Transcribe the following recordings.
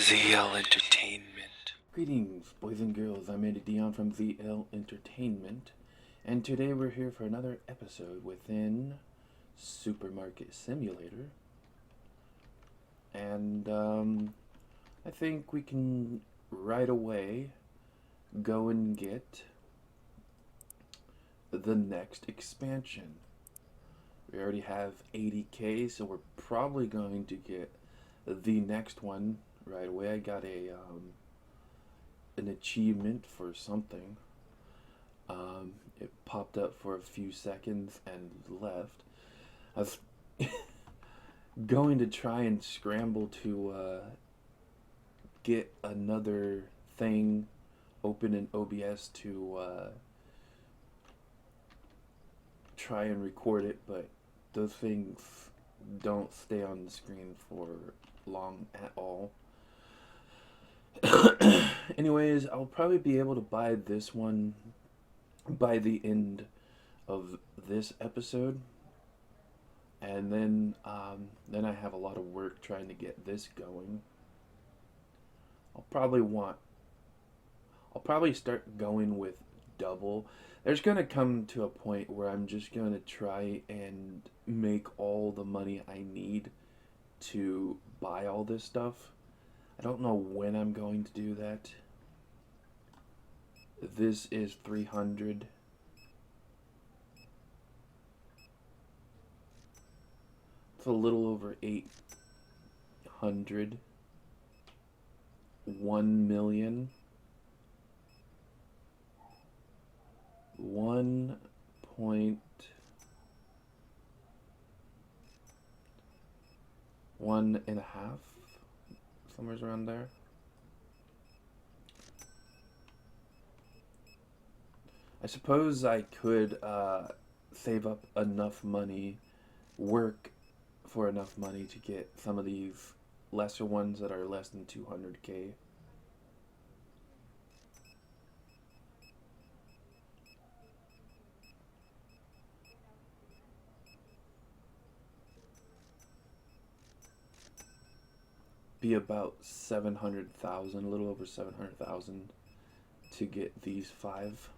ZL Entertainment. Greetings, boys and girls. I'm Andy Dion from ZL Entertainment, and today we're here for another episode within Supermarket Simulator. And I think we can right away go and get the next expansion. We already have 80k, so we're probably going to get the next one right away. I got an achievement for something. It popped up for a few seconds and left. I was going to try and scramble to get another thing open in OBS to try and record it, but those things don't stay on the screen for long at all. Anyways, I'll probably be able to buy this one by the end of this episode, and then I have a lot of work trying to get this going. I'll probably start going with double. There's gonna come to a point where I'm just gonna try and make all the money I need to buy all this stuff. I don't know when I'm going to do that. This is 300. It's a little over 800. 1 million. 1.1.5, somewhere around there. I suppose I could save up enough money, work for enough money to get some of these lesser ones that are less than 200k. Be about 700,000, a little over 700,000 to get these 5.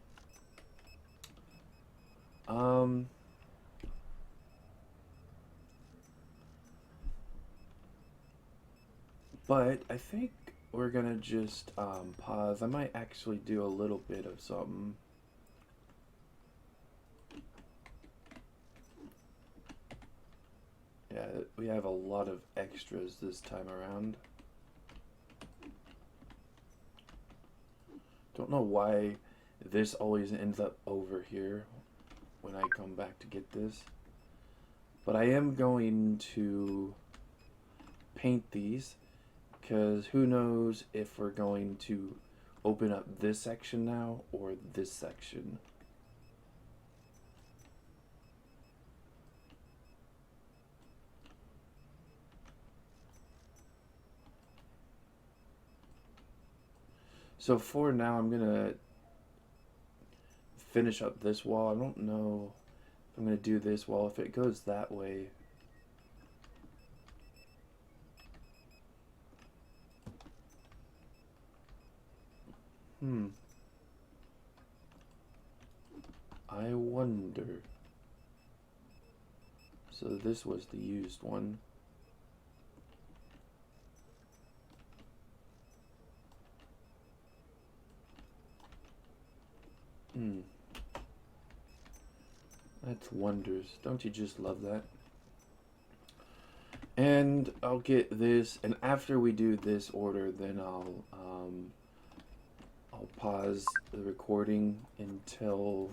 But I think we're gonna just pause. I might actually do a little bit of something. Yeah, we have a lot of extras this time around. Don't know why this always ends up over here when I come back to get this. But I am going to paint these, because who knows if we're going to open up this section now or this section. So for now, I'm gonna finish up this wall. I don't know if I'm gonna do this wall. If it goes that way, I wonder. So this was the used one. That's wonders. Don't you just love that? And I'll get this, and after we do this order, then I'll pause the recording until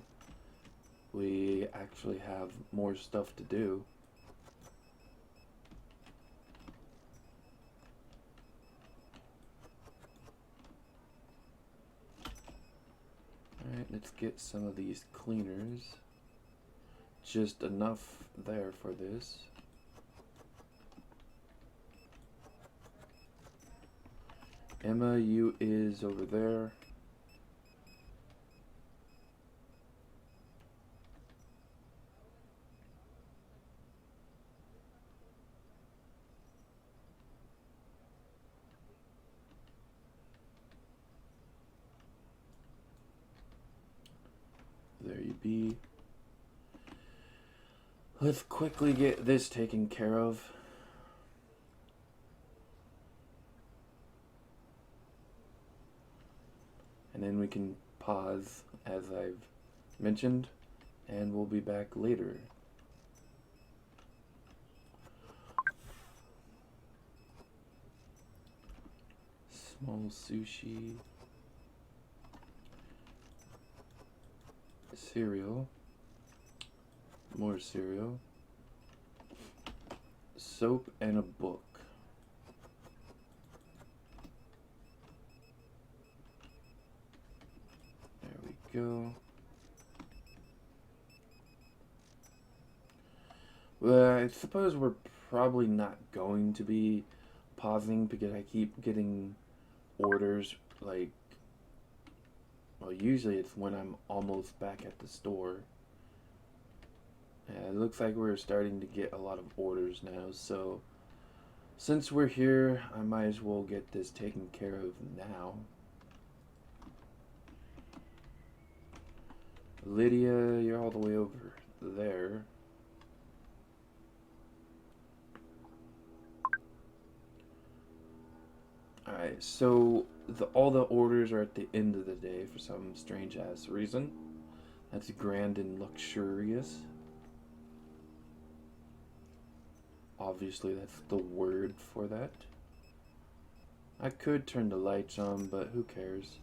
we actually have more stuff to do. Alright, let's get some of these cleaners. Just enough there for this. Emma, you is over there. be. Let's quickly get this taken care of. And then we can pause, as I've mentioned, and we'll be back later. Small sushi. Cereal. More cereal. Soap and a book. There we go. Well, I suppose we're probably not going to be pausing because I keep getting orders, like, well, usually it's when I'm almost back at the store. Yeah, it looks like we're starting to get a lot of orders now, so since we're here, I might as well get this taken care of now. Lydia, you're all the way over there. Alright, so all the orders are at the end of the day for some strange ass reason. That's grand and luxurious. Obviously, that's the word for that. I could turn the lights on, but who cares?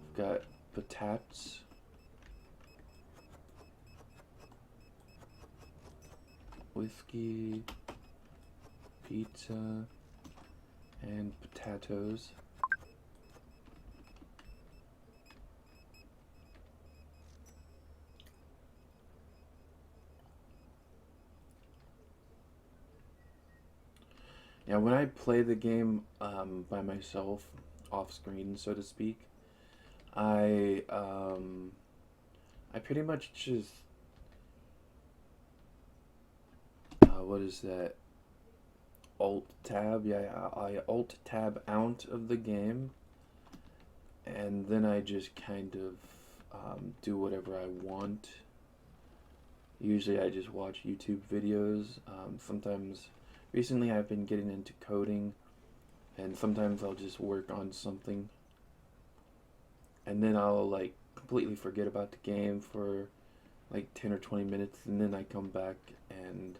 I've got patates. Whiskey. Pizza. And potatoes. Now, when I play the game by myself, off screen, so to speak, I pretty much just what is that? Alt tab, yeah, I alt tab out of the game, and then I just kind of do whatever I want. Usually, I just watch YouTube videos. Sometimes. Recently I've been getting into coding, and sometimes I'll just work on something and then I'll like completely forget about the game for like 10 or 20 minutes, and then I come back and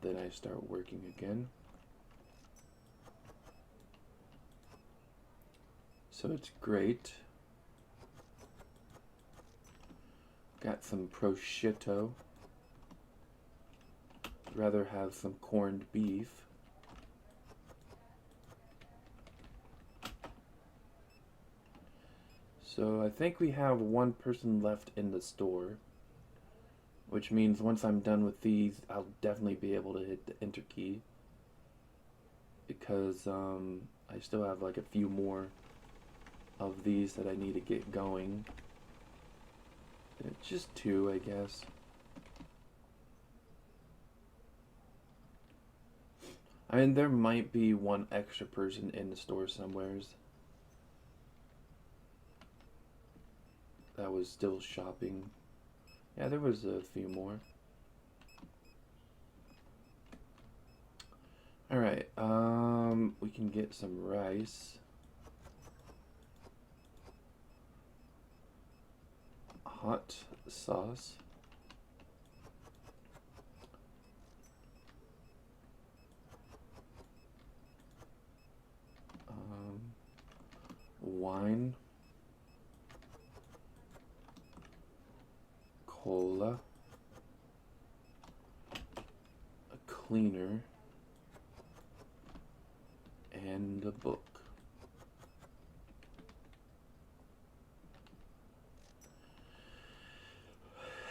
then I start working again. So it's great. Got some prosciutto. Rather have some corned beef. So I think we have one person left in the store, which means once I'm done with these, I'll definitely be able to hit the enter key, because I still have like a few more of these that I need to get going. Just two, I guess. I mean, there might be one extra person in the store somewheres that was still shopping. Yeah, there was a few more. Alright, we can get some rice. Hot sauce. Wine, cola, a cleaner, and a book.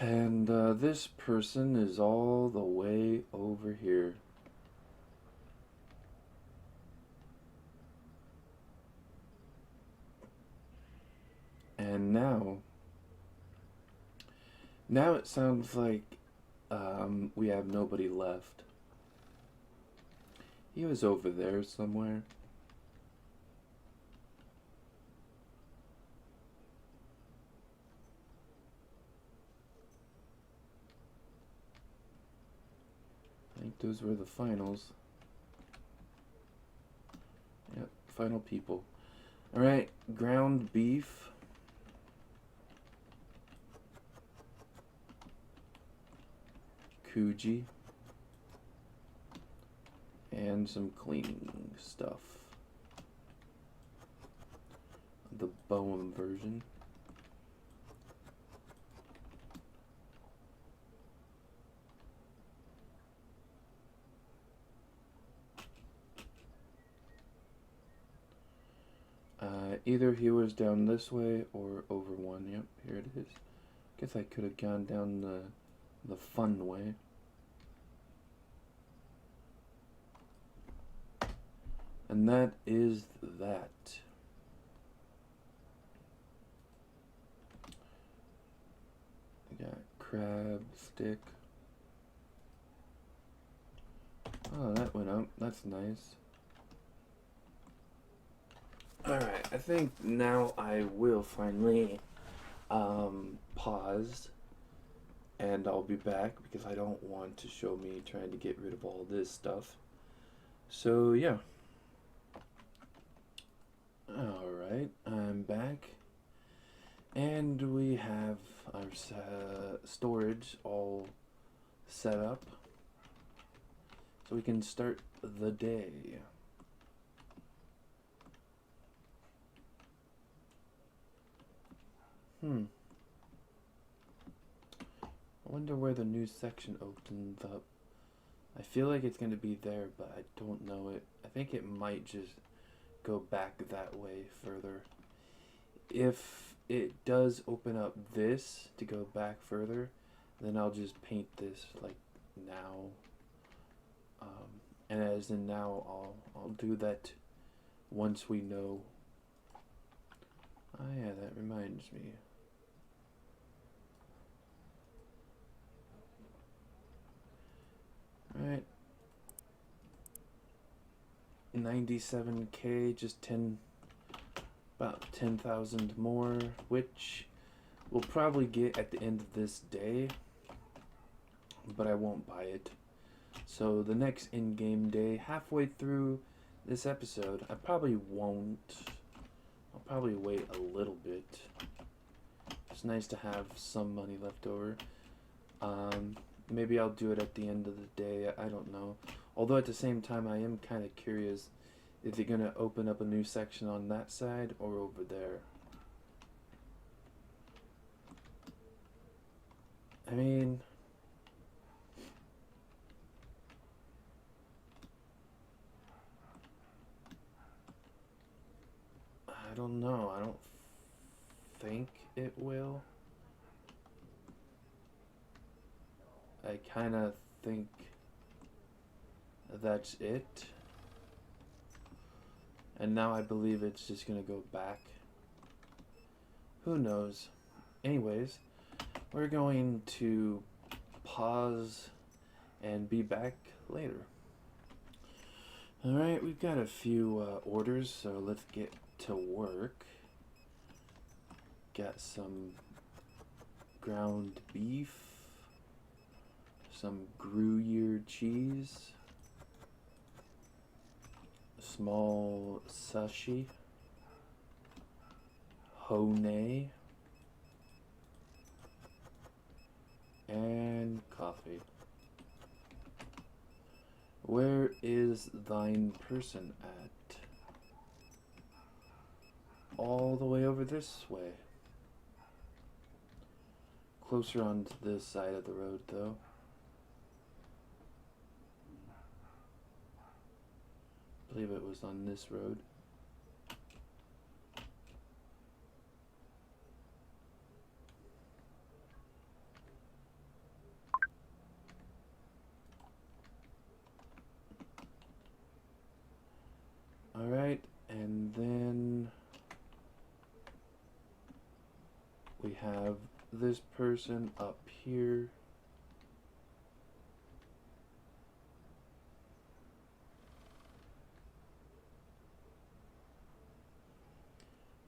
And this person is all the way over here. And now it sounds like we have nobody left. He was over there somewhere. think those were the finals. Yep, final people. Alright, ground beef. Kuji. And some cleaning stuff. The Boehm version. Either he was down this way or over one. Yep, here it is. Guess I could have gone down the fun way. And that is that. I got crab stick. Oh, that went up. That's nice. Alright, I think now I will finally pause, and I'll be back because I don't want to show me trying to get rid of all this stuff. So yeah. Alright, I'm back, and we have our storage all set up so we can start the day. I wonder where the new section opens up. I feel like it's going to be there, but I don't know it. I think it might just go back that way further. If it does open up this to go back further, then I'll just paint this like now. And as in now, I'll do that once we know. Oh yeah, that reminds me. Alright. 97k, just about 10,000 more, which we'll probably get at the end of this day, but I won't buy it. So the next in-game day, halfway through this episode, I probably won't. I'll probably wait a little bit. It's nice to have some money left over. Maybe I'll do it at the end of the day, I don't know. Although at the same time, I am kind of curious if they're going to open up a new section on that side or over there. I mean, I don't know. I don't think it will. I kind of think that's it. And now I believe it's just going to go back. Who knows? Anyways, we're going to pause and be back later. Alright, we've got a few orders, so let's get to work. Got some ground beef, some Gruyere cheese, small sushi, honey, and coffee. Where is thine person at? All the way over this way. Closer onto this side of the road, though. I believe it was on this road. Alright, and then we have this person up here.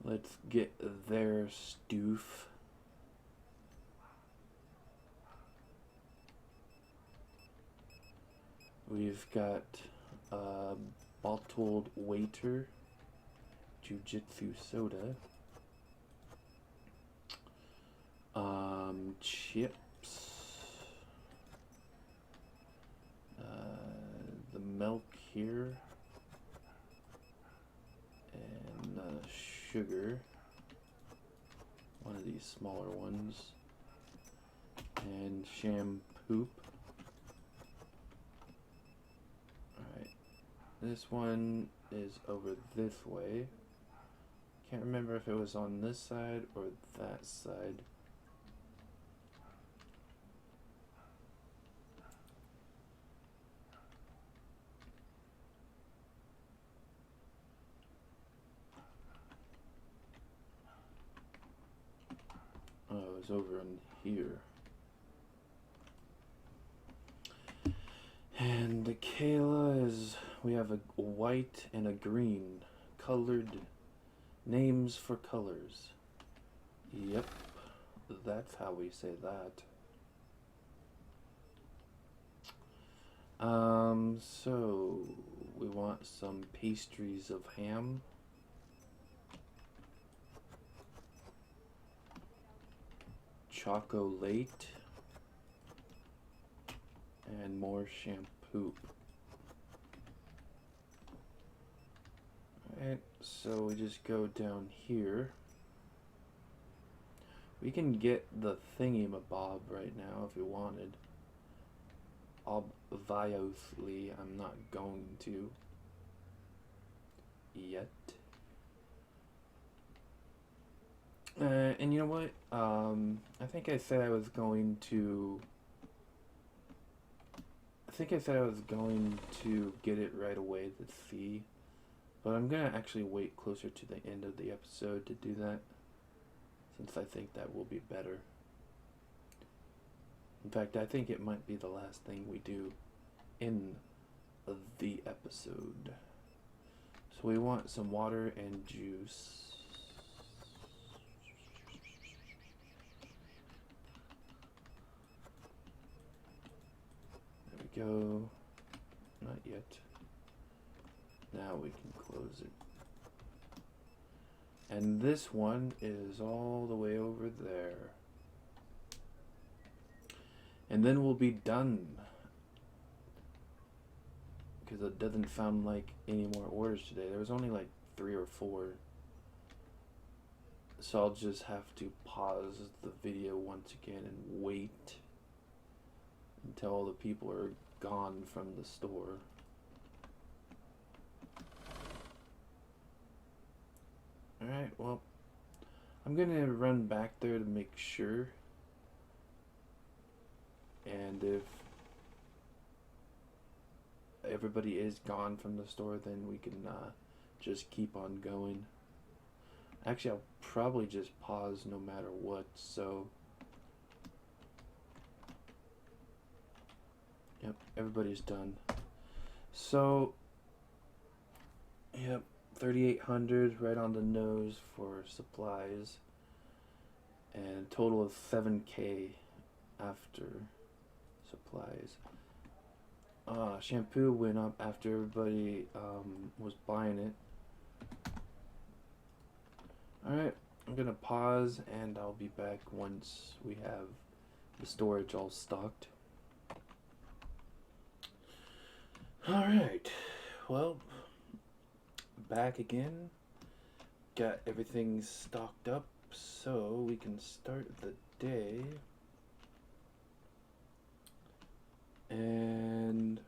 Let's get their stoof. We've got bottled waiter, jujitsu soda, chips, the milk here, and sugar, one of these smaller ones, and shampoo. Alright, this one is over this way. Can't remember if it was on this side or that side. Oh, it was over in here. And the Kayla is, we have a white and a green colored names for colors. Yep, that's how we say that. So we want some pastries of ham. Chocolate. And more shampoo. Alright, so we just go down here. We can get the thingy-mabob right now if we wanted. Obviously, I'm not going to. Yet. And you know what? I think I said I was going to... I think I said I was going to get it right away, the C. But I'm going to actually wait closer to the end of the episode to do that, since I think that will be better. In fact, I think it might be the last thing we do in the episode. So we want some water and juice. There we go. Not yet. Now we can close it. And this one is all the way over there. And then we'll be done. Because it doesn't sound like any more orders today. There was only like 3 or 4. So I'll just have to pause the video once again and wait until all the people are gone from the store. Alright, well, I'm gonna run back there to make sure. And if everybody is gone from the store, then we can just keep on going. Actually, I'll probably just pause no matter what, so... Yep, everybody's done. So, yep, 3,800 right on the nose for supplies. And a total of 7K after supplies. Shampoo went up after everybody was buying it. Alright, I'm gonna pause and I'll be back once we have the storage all stocked. Alright, well, back again. Got everything stocked up so we can start the day. And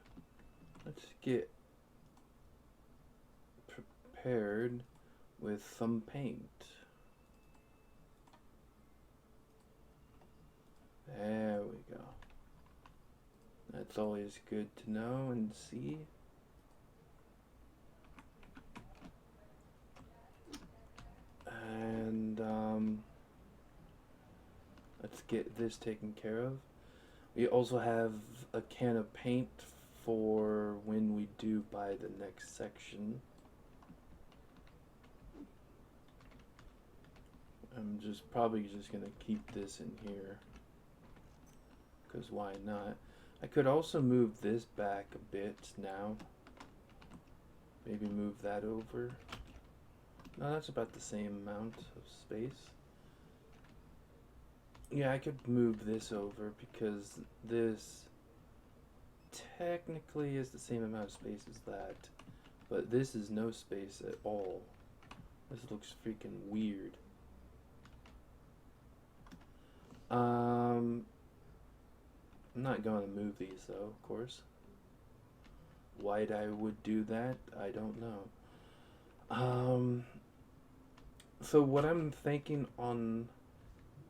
let's get prepared with some paint. There we go. That's always good to know and see. And let's get this taken care of. We also have a can of paint for when we do buy the next section. I'm probably just gonna keep this in here, because why not? I could also move this back a bit now. Maybe move that over. No, that's about the same amount of space. Yeah, I could move this over because this technically is the same amount of space as that. But this is no space at all. This looks freaking weird. I'm not going to move these though, of course. Why I would do that, I don't know. So what I'm thinking on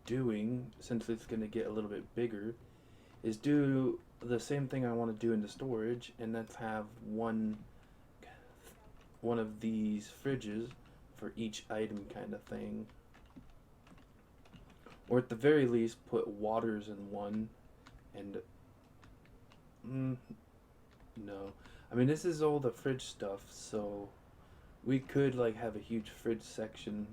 doing, since it's going to get a little bit bigger, is do the same thing I want to do in the storage, and that's have one of these fridges for each item kind of thing. Or at the very least, put waters in one, and no. I mean, this is all the fridge stuff, so we could like have a huge fridge section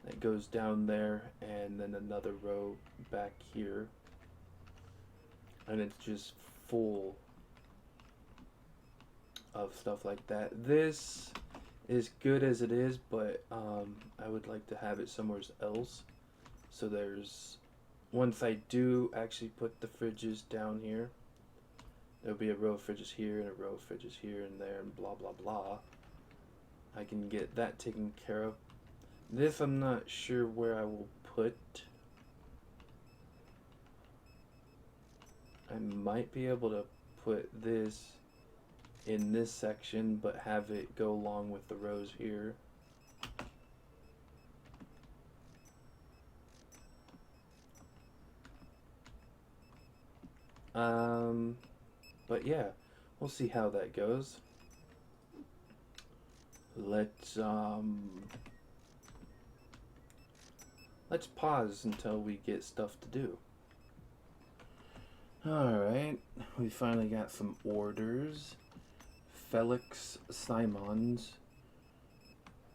that goes down there, and then another row back here, and it's just full of stuff like that. This is good as it is, but I would like to have it somewhere else. So there's, once I do actually put the fridges down here, there'll be a row of fridges here and a row of fridges here and there and blah blah blah. I can get that taken care of. This I'm not sure where I will put. I might be able to put this in this section, but have it go along with the rows here. But yeah, we'll see how that goes. Let's pause until we get stuff to do. Alright, we finally got some orders. Felix Simons,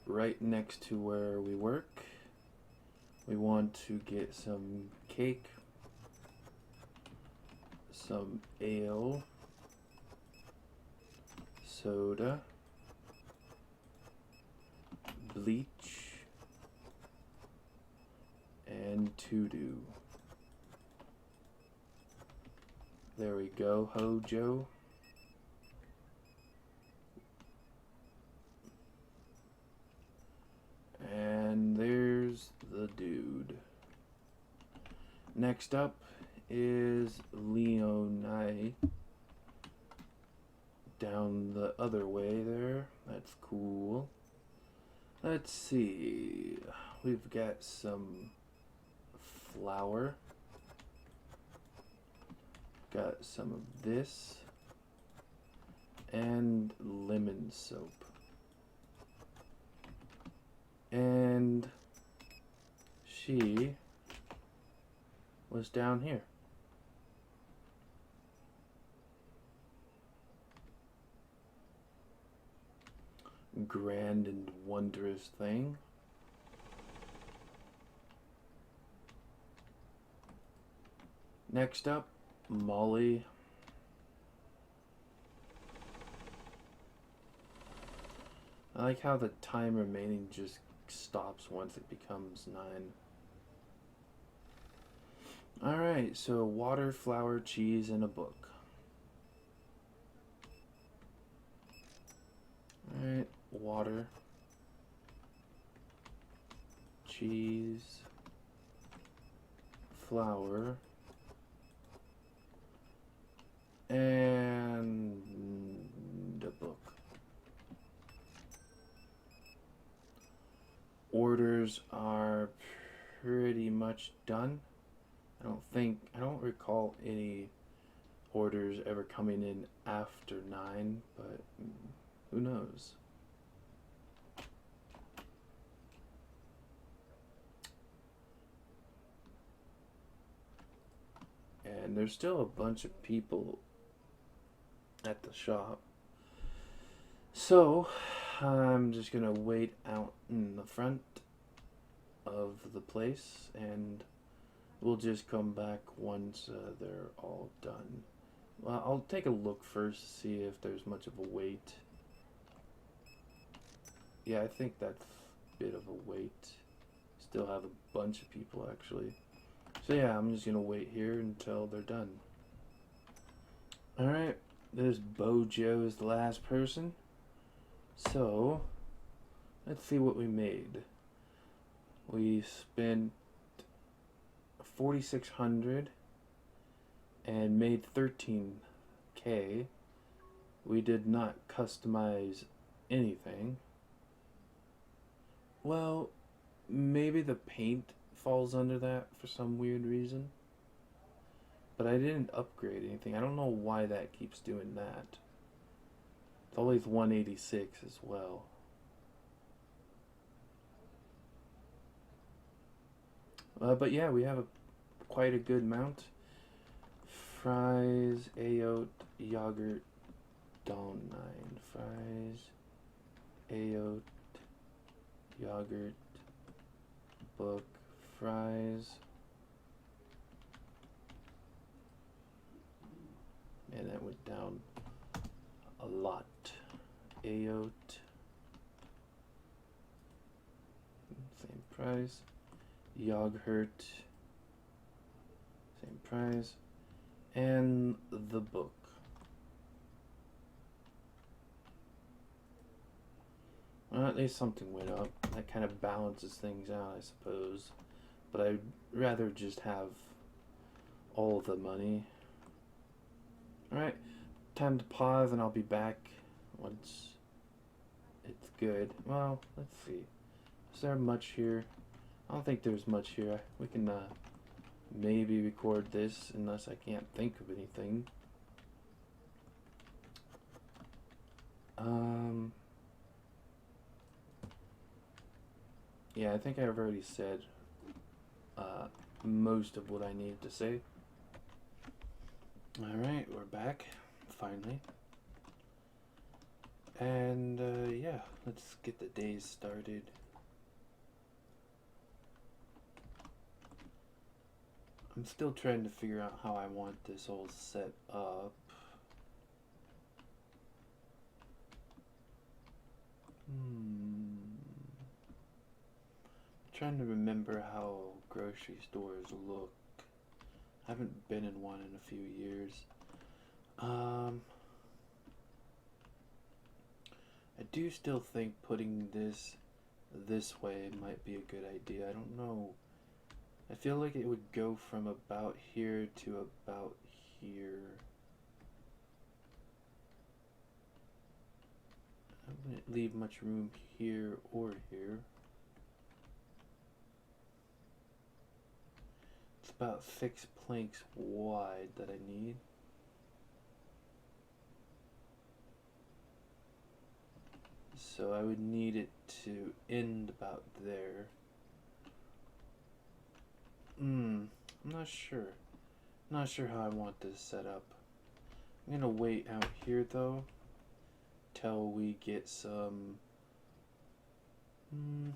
right next to where we work. We want to get some cake, some ale, soda, bleach, and to-do. There we go, Hojo. And there's the dude. Next up is Leoni. Down the other way there. That's cool. Let's see. We've got some flour. Got some of this. And lemon soap. And she was down here. Grand and wondrous thing. Next up, Molly. I like how the time remaining just stops once it becomes 9. Alright, so water, flour, cheese, and a book. Alright, water, cheese, flour, and a book. Orders are pretty much done. I don't recall any orders ever coming in after 9, but who knows? And there's still a bunch of people at the shop. So, I'm just gonna wait out in the front of the place, and we'll just come back once they're all done. Well, I'll take a look first to see if there's much of a wait. Yeah, I think that's a bit of a wait. Still have a bunch of people actually. So yeah, I'm just gonna wait here until they're done. Alright, this Bojo is the last person. So, let's see what we made. We spent 4,600 and made 13K. We did not customize anything. Well, maybe the paint falls under that for some weird reason. But I didn't upgrade anything. I don't know why that keeps doing that. It's always 186 as well. But yeah, we have quite a good amount. Fries, Ayote, yogurt, Don 9. Fries, Ayote, yogurt, book, fries. And that went down a lot. Ayote, same price. Yogurt, same price. And the book. Well, at least something went up. That kind of balances things out, I suppose. But I'd rather just have all the money. Alright, time to pause and I'll be back once it's good. Well, let's see. Is there much here? I don't think there's much here. We can maybe record this unless I can't think of anything. Yeah, I think I've already said most of what I needed to say. Alright, we're back, finally. And yeah, let's get the days started. I'm still trying to figure out how I want this all set up. Trying to remember how grocery stores look. I haven't been in one in a few years. I do still think putting this way might be a good idea. I don't know. I feel like it would go from about here to about here. I wouldn't leave much room here or here. It's about 6 planks wide that I need. So I would need it to end about there. I'm not sure. Not sure how I want this set up. I'm gonna wait out here though till we get some.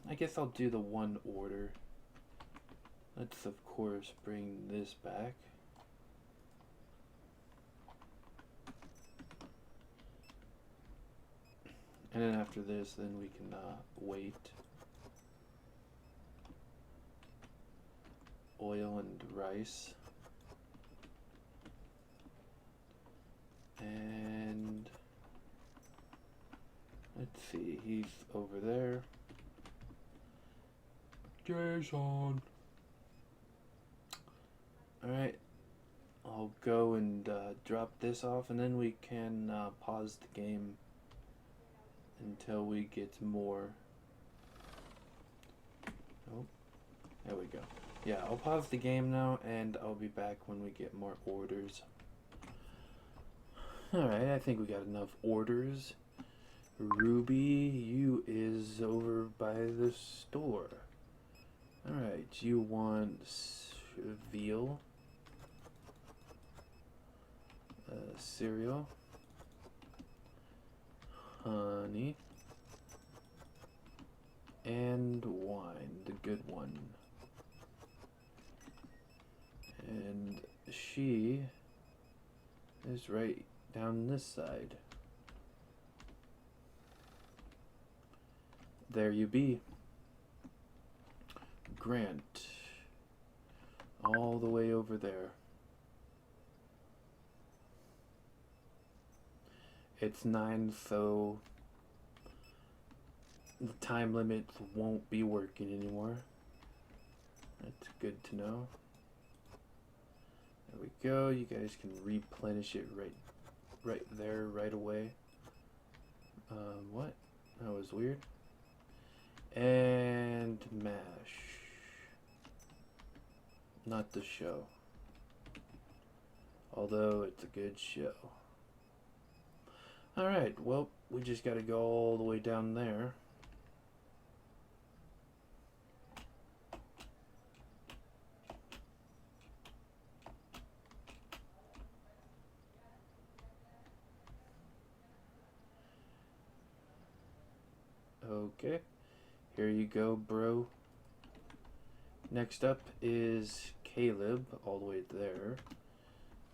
I guess I'll do the one order. Let's of course bring this back. And then after this, then we can wait. Oil and rice. And let's see, he's over there. Jason. Alright, I'll go and drop this off and then we can pause the game until we get more. Oh, there we go. Yeah, I'll pause the game now and I'll be back when we get more orders. Alright, I think we got enough orders. Ruby, you is over by the store. Alright, you want veal, cereal, honey, and wine, the good one. And she is right down this side. There you be. Grant. All the way over there. It's 9, so the time limit won't be working anymore. That's good to know. There we go. You guys can replenish it right there, right away. What? That was weird. And MASH. Not the show. Although it's a good show. Alright, well, we just gotta go all the way down there. Okay, here you go, bro. Next up is Caleb, all the way there.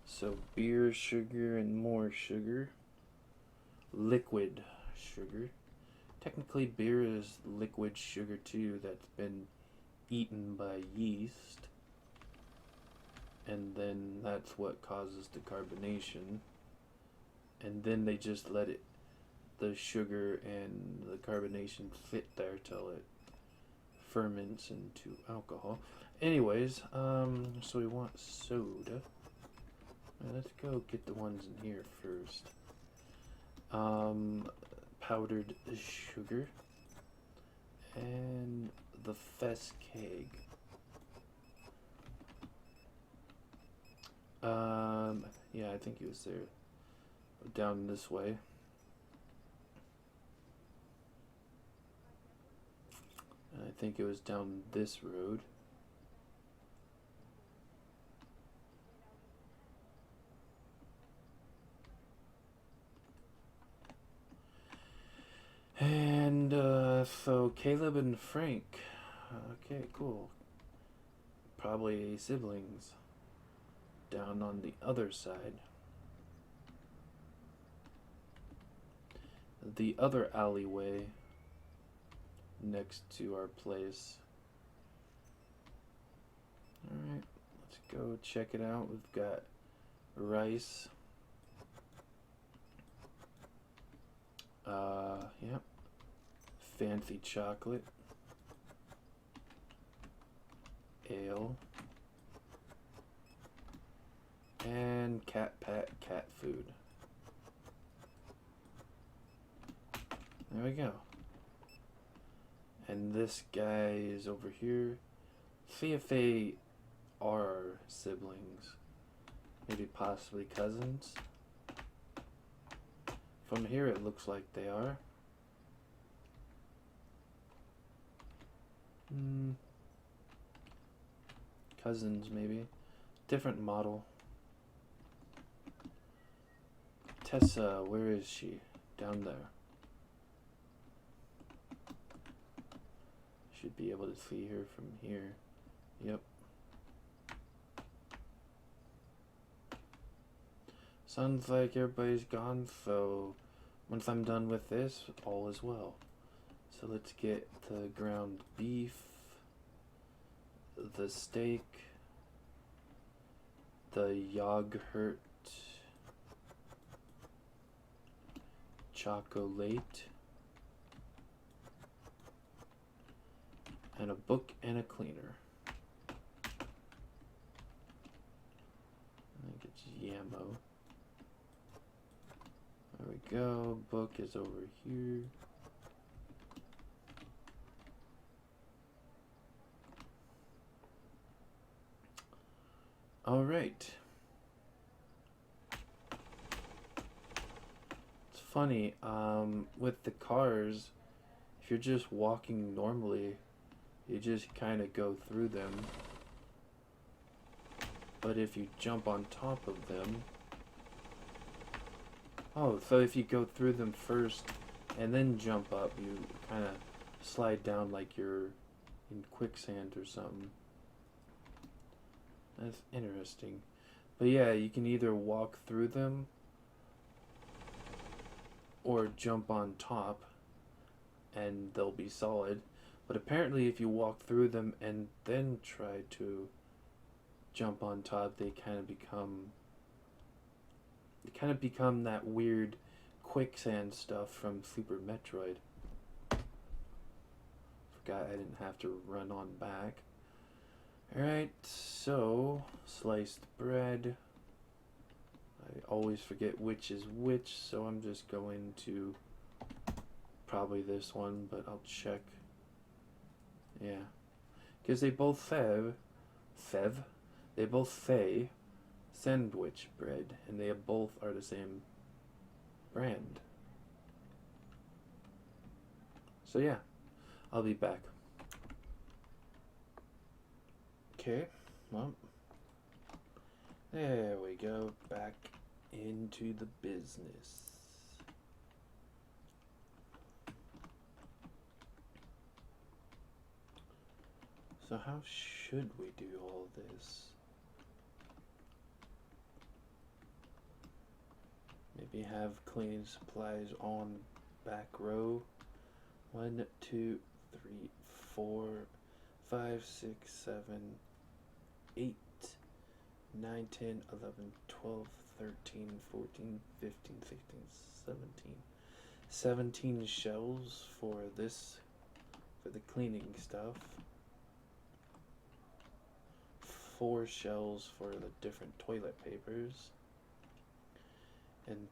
So beer, sugar, and more sugar. Liquid sugar. Technically, beer is liquid sugar too that's been eaten by yeast. And then that's what causes the carbonation. And then they just let it, the sugar and the carbonation fit there till it ferments into alcohol. Anyways, so we want soda. Let's go get the ones in here first. Powdered sugar and the Fess keg. Yeah, I think he was there. Down this way. And I think it was down this road. And so Caleb and Frank. Okay, cool. Probably siblings. Down on the other side. The other alleyway next to our place. Alright, let's go check it out. We've got rice. Yep. Fancy chocolate. Ale. And cat food. There we go. And this guy is over here. See if they are siblings. Maybe possibly cousins. From here it looks like they are. Cousins maybe. Different model. Tessa, where is she? Down there. Should be able to see her from here. Yep. Sounds like everybody's gone, so once I'm done with this, all is well. So let's get the ground beef, the steak, the yogurt, chocolate, and a book and a cleaner. I think it's Yamo. There we go. Book is over here. All right. It's funny, with the cars, if you're just walking normally, you just kind of go through them. But if you jump on top of them... Oh, so if you go through them first and then jump up, you kind of slide down like you're in quicksand or something. That's interesting. But yeah, you can either walk through them or jump on top and they'll be solid. But apparently, if you walk through them and then try to jump on top, they kind of become that weird quicksand stuff from Super Metroid. Forgot I didn't have to run on back. Alright, so sliced bread. I always forget which is which, so I'm just going to probably this one, but I'll check. Yeah. Because they both they both say sandwich bread, and they both are the same brand. So yeah, I'll be back. Okay, well, there we go, back into the business. So how should we do all this? Maybe have cleaning supplies on back row. 1, 2, 3, 4, 5, 6, 7, 8, 9, 10, 11, 12, 13, 14, 15, 16, 17. 17 shelves for the cleaning stuff. 4 shelves for the different toilet papers. And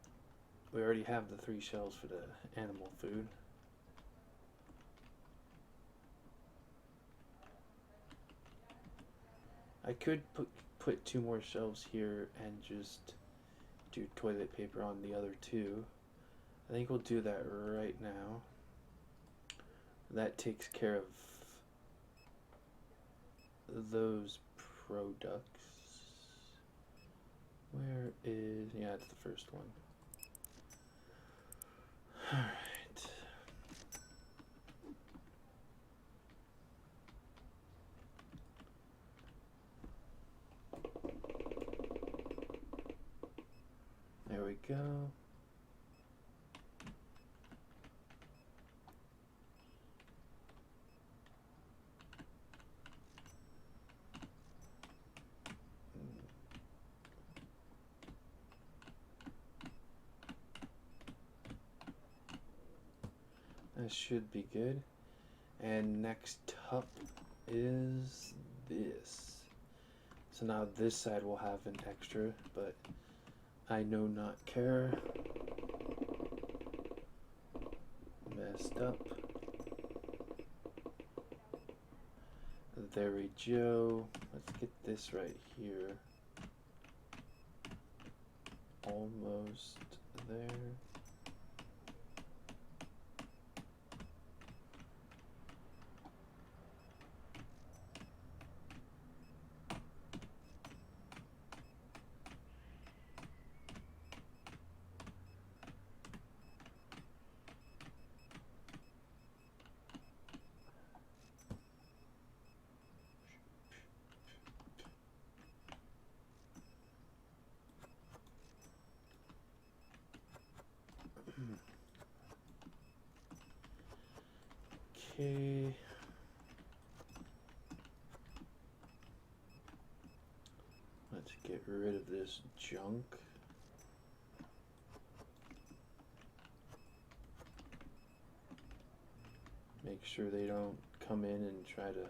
we already have the 3 shelves for the animal food. I could put 2 more shelves here and just do toilet paper on the other 2. I think we'll do that right now. That takes care of those products. Where is... yeah, it's the first one. Alright. There we go. That should be good. And next up is this. So now this side will have an extra, but I know not care. Messed up. There we go. Let's get this right here. Almost there. Okay. Let's get rid of this junk. Make sure they don't come in and try to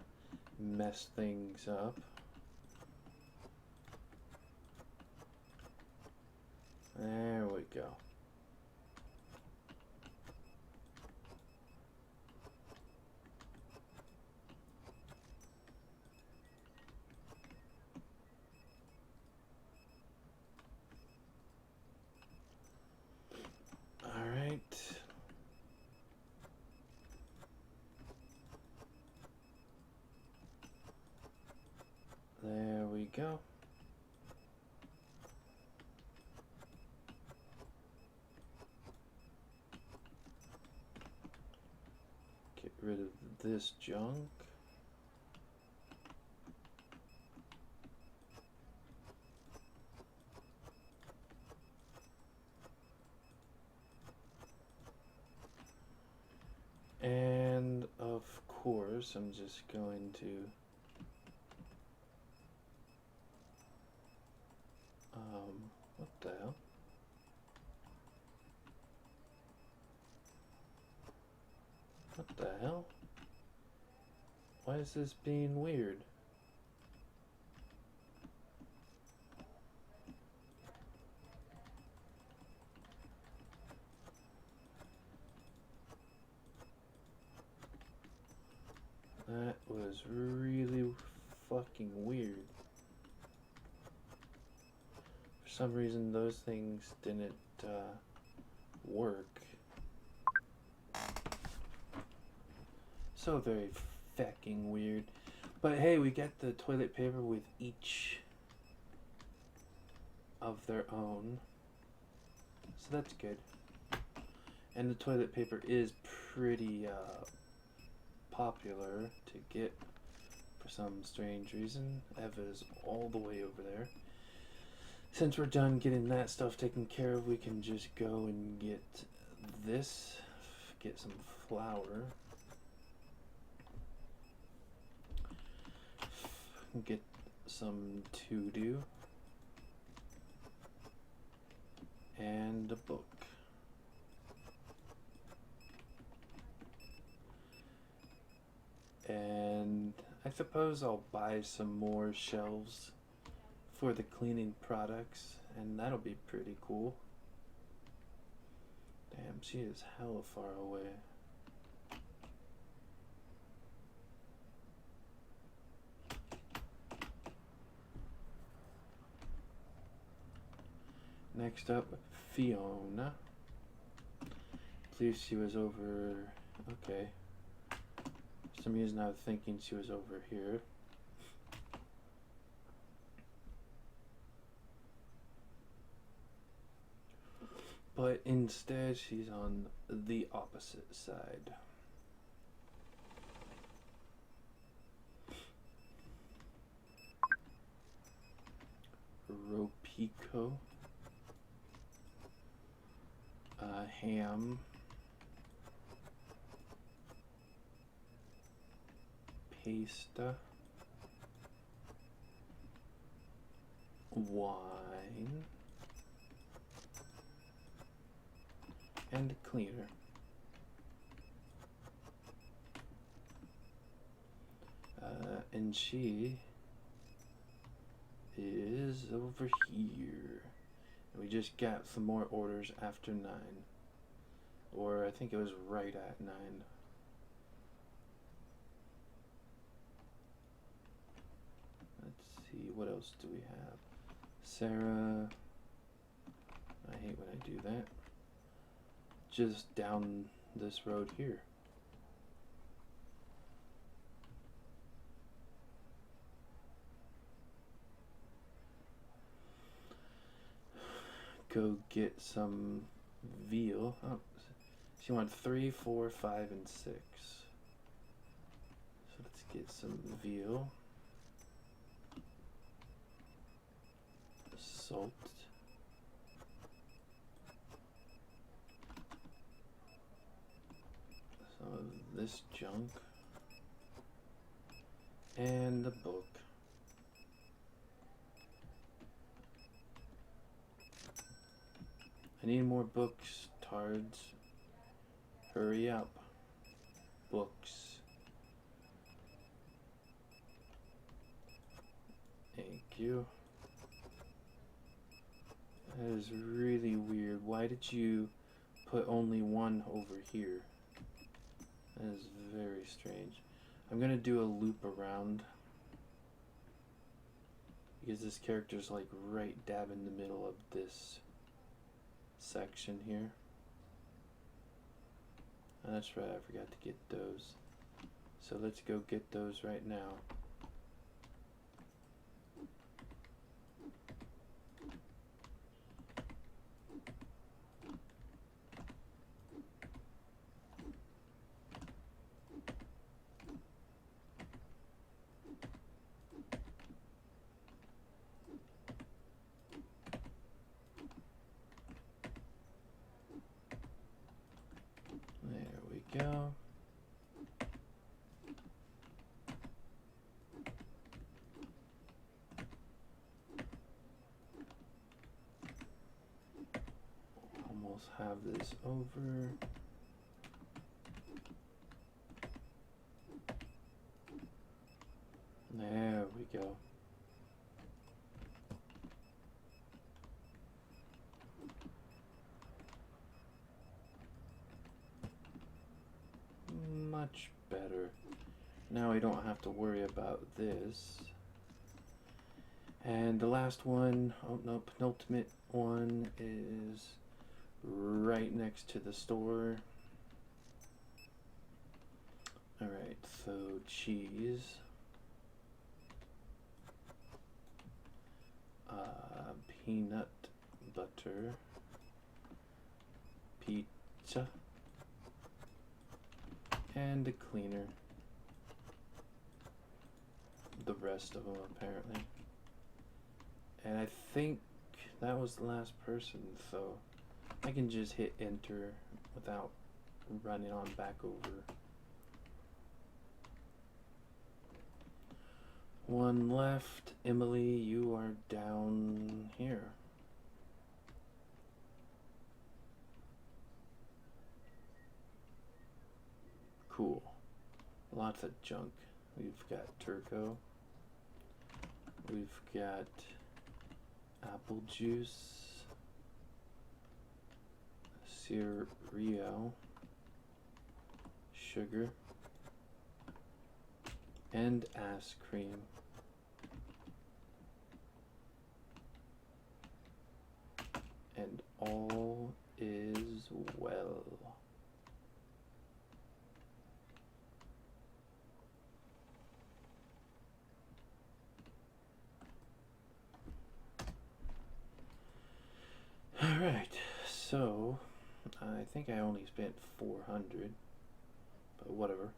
mess things up. There we go. There we go. Get rid of this junk. first I'm just going to what the hell? What the hell? Why is this being weird? That was really fucking weird. For some reason, those things didn't work. So very fucking weird. But hey, we get the toilet paper with each of their own. So that's good. And the toilet paper is pretty popular to get for some strange reason. Eva's all the way over there. Since we're done getting that stuff taken care of, we can just go and get this. Get some flour. Get some to-do. And a book. And I suppose I'll buy some more shelves for the cleaning products, and that'll be pretty cool. Damn, she is hella far away. Next up, Fiona. I believe she was over. Okay. For some reason I was thinking she was over here. But instead she's on the opposite side. Ropico. Ham. Pasta. Wine. And a cleaner. And she is over here. We just got some more orders after 9. Or I think it was right at 9. Let's see, what else do we have? Sarah. I hate when I do that. Just down this road here. Go get some veal. Oh, she wants 3, 4, 5, and 6. So let's get some veal. Salt. Some of this junk. And the book. I need more books, tards. Hurry up. Books. Thank you. That is really weird. Why did you put only one over here? That is very strange. I'm gonna do a loop around. Because this character's like right dab in the middle of this section here. Oh, that's right, I forgot to get those. So let's go get those right now. There we go. have this over. There we go. Much better. Now we don't have to worry about this. And the last one, oh no, penultimate one is right next to the store. Alright, so cheese. Peanut butter. Pizza. And a cleaner. The rest of them, apparently. And I think that was the last person, so I can just hit enter without running on back over. One left. Emily, you are down here. Cool. Lots of junk. We've got Turco. We've got apple juice. Cereal. Sugar. And ice cream. And all is well. Alright, so I think I only spent 400, but whatever.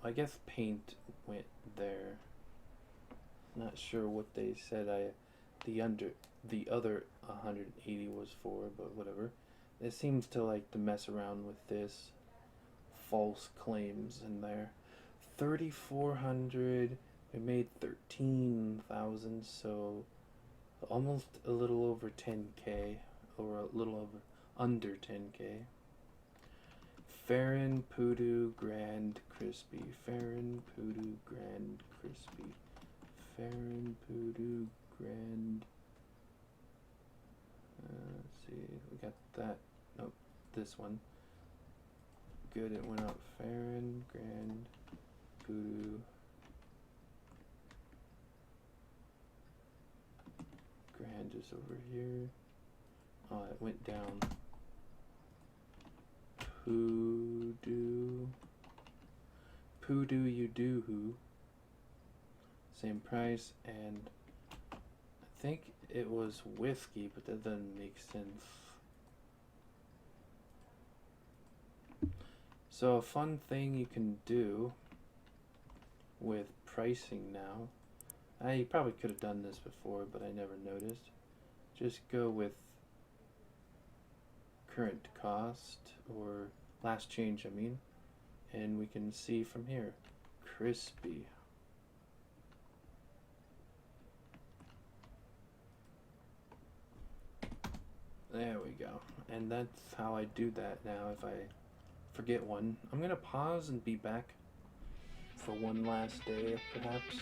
I guess paint went there. Not sure what they said the other 180 was for, but whatever. It seems to like to mess around with this false claims in there. 3,400. We made 13,000, so almost a little over 10k, or a little over under 10k. Farron Poodoo Grand Crispy. Farron Poodoo Grand Crispy. Farron Poodoo Grand. Let's see, we got that. Nope, this one. Good, it went up. Farron Grand Poodoo. Grand is over here. Oh, it went down. Poodoo. Poodoo you do who. Same price, and I think it was whiskey, but that doesn't make sense. So a fun thing you can do with pricing now, I probably could have done this before, but I never noticed. Just go with current cost, or last change, I mean, and we can see from here. Crispy. There we go. And that's how I do that now if I forget one. I'm gonna pause and be back for one last day, perhaps.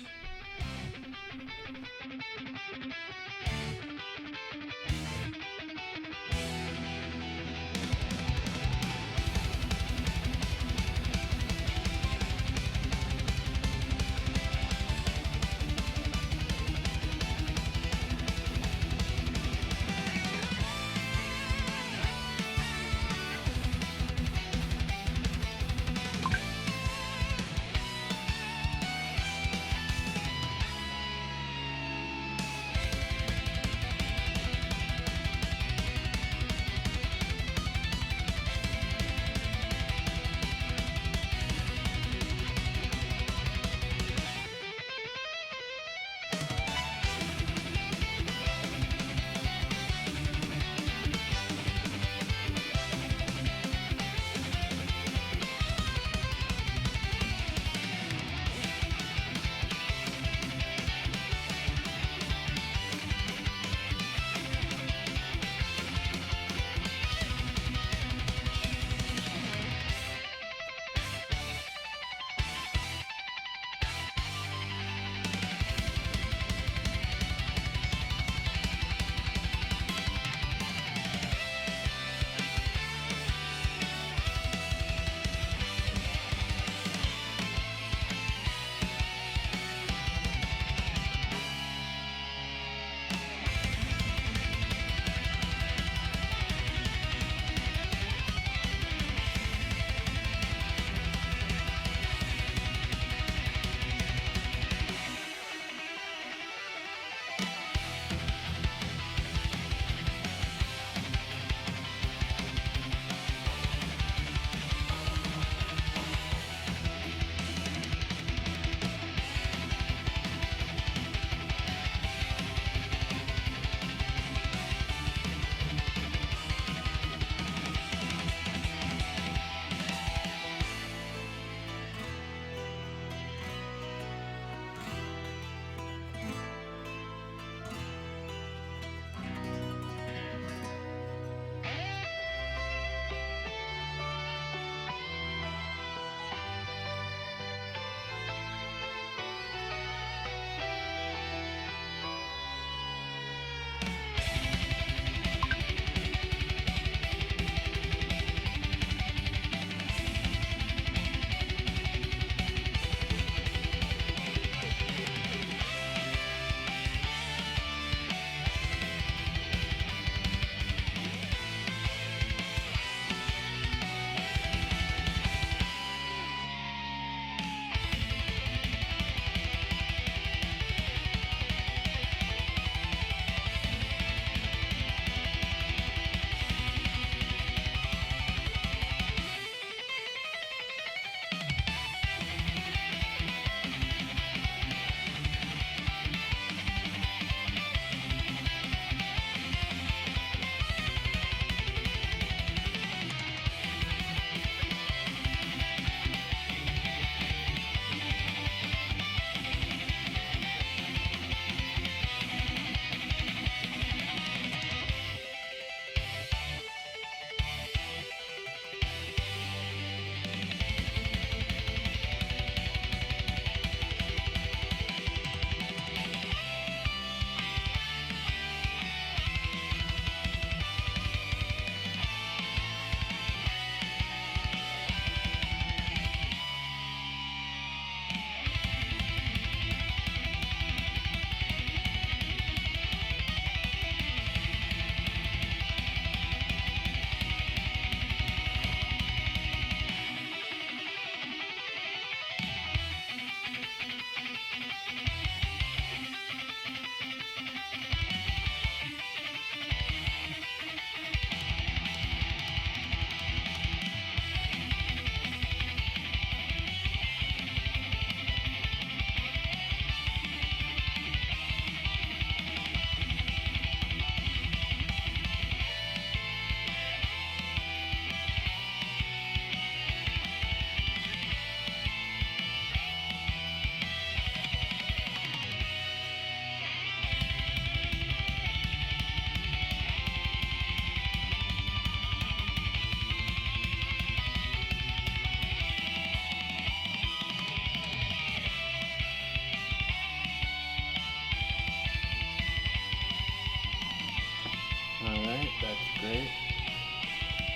That's great.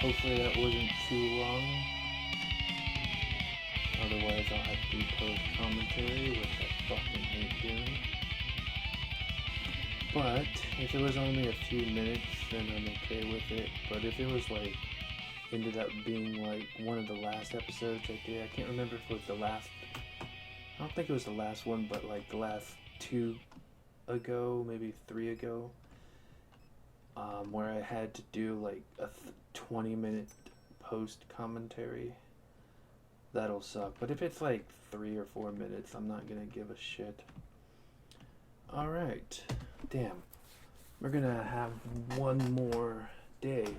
Hopefully that wasn't too long. Otherwise I'll have to post commentary, which I fucking hate doing. But if it was only a few minutes, then I'm okay with it. But if it was like, ended up being like one of the last episodes I did, I can't remember if it was the last, I don't think it was the last one, but like the last 2 ago, maybe 3 ago, where I had to do like a 20-minute post commentary. That'll suck. But if it's like 3 or 4 minutes, I'm not gonna give a shit. Alright. Damn. We're gonna have one more day.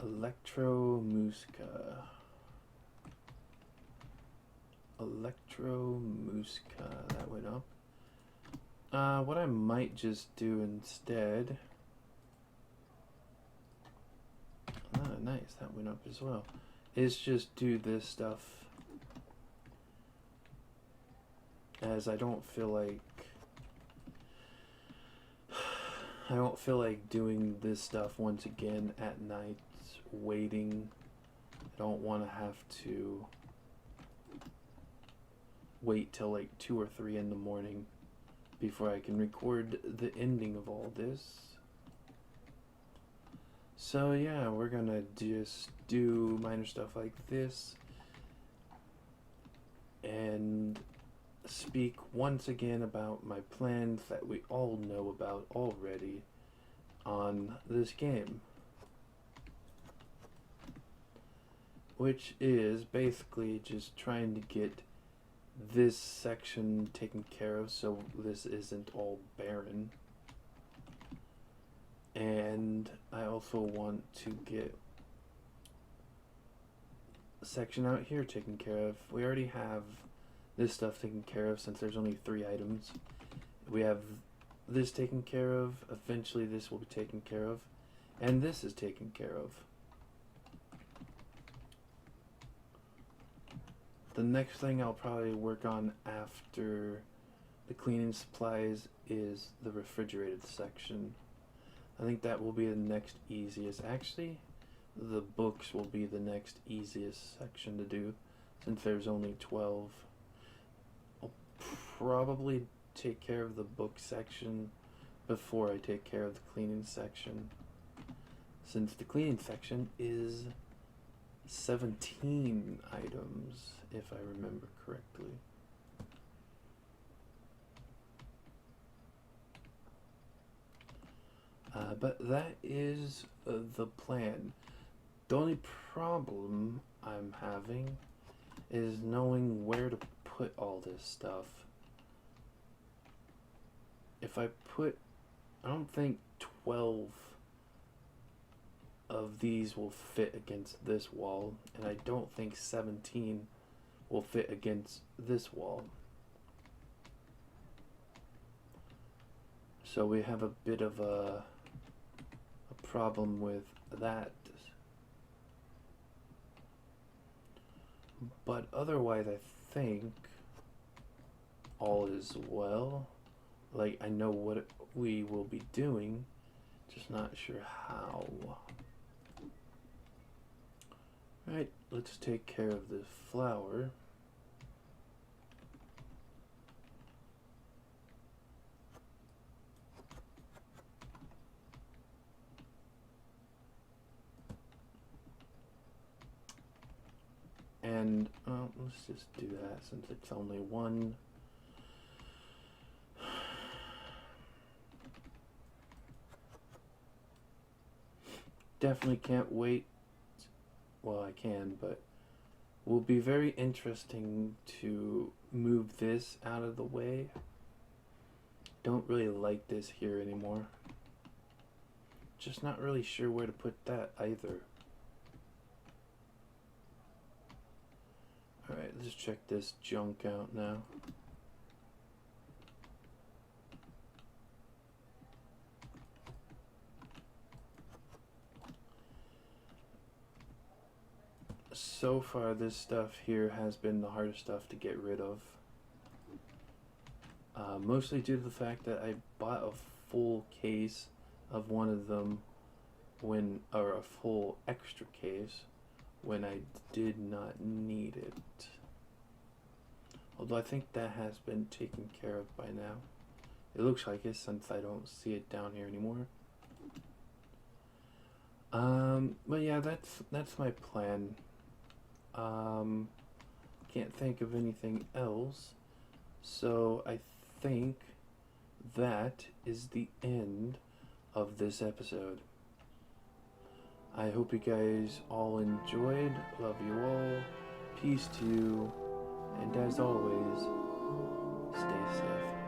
Electromusca. Electromusca. That went up. What I might just do instead. Nice, that went up as well. Is just do this stuff, as I don't feel like doing this stuff once again at night, waiting. I don't want to have to wait till like 2 or 3 in the morning before I can record the ending of all this. So yeah, we're gonna just do minor stuff like this and speak once again about my plans that we all know about already on this game, which is basically just trying to get this section taken care of so this isn't all barren. And I also want to get a section out here taken care of. We already have this stuff taken care of since there's only 3 items. We have this taken care of. Eventually this will be taken care of. And this is taken care of. The next thing I'll probably work on after the cleaning supplies is the refrigerated section. I think that will be the next easiest. Actually, the books will be the next easiest section to do, since there's only 12. I'll probably take care of the book section before I take care of the cleaning section, since the cleaning section is 17 items, if I remember correctly. But that is the plan. The only problem I'm having is knowing where to put all this stuff. If I put, I don't think 12 of these will fit against this wall, and I don't think 17 will fit against this wall. So we have a bit of a problem with that. But otherwise I think all is well. Like, I know what we will be doing, just not sure how. Right, let's take care of this flower. And let's just do that since it's only one. Definitely can't wait. Well, I can, but will be very interesting to move this out of the way. Don't really like this here anymore. Just not really sure where to put that either. Alright, let's check this junk out now. So far, this stuff here has been the hardest stuff to get rid of. Mostly due to the fact that I bought a full case of one of them or a full extra case when I did not need it. Although I think that has been taken care of by now. It looks like it since I don't see it down here anymore. But yeah, that's my plan. Can't think of anything else. So I think that is the end of this episode. I hope you guys all enjoyed. Love you all. Peace to you. And as always, stay safe.